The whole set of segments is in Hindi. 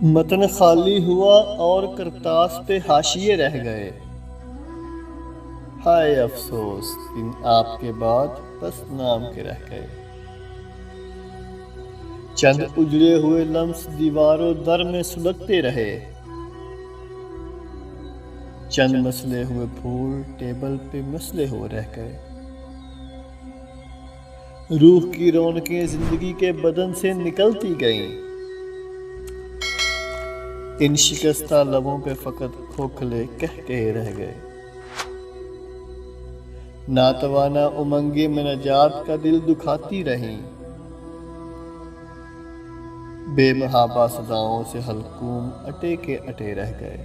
मतन खाली हुआ और करतास पे हाशिए रह गए। हाय अफसोस, दिन आपके बाद बस नाम के रह गए। चंद उजड़े हुए लम्स दीवारों दर में सुलगते रहे। चंद मसले हुए फूल टेबल पे मसले हो रह गए। रूह की रौनकें जिंदगी के बदन से निकलती गईं। इन शिकस्ता लबों पे फकत खोखले कह के रह गए। नातवाना उमंगे में नजात का दिल दुखाती रहीं। बेमहाबा सदाओं से हलकूम अटे के अटे रह गए।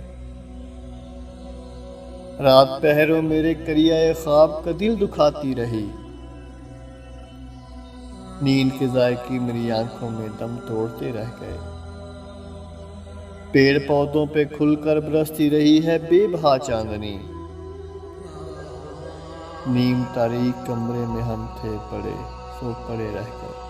रात पहरों मेरे करियाए ख्वाब का दिल दुखाती रही। नींद के जायके मेरी आंखों में दम तोड़ते रह गए। पेड़ पौधों पे खुलकर बरसती रही है बेबहा चांदनी। नीम तारीख कमरे में हम थे पड़े, सो पड़े रह गए।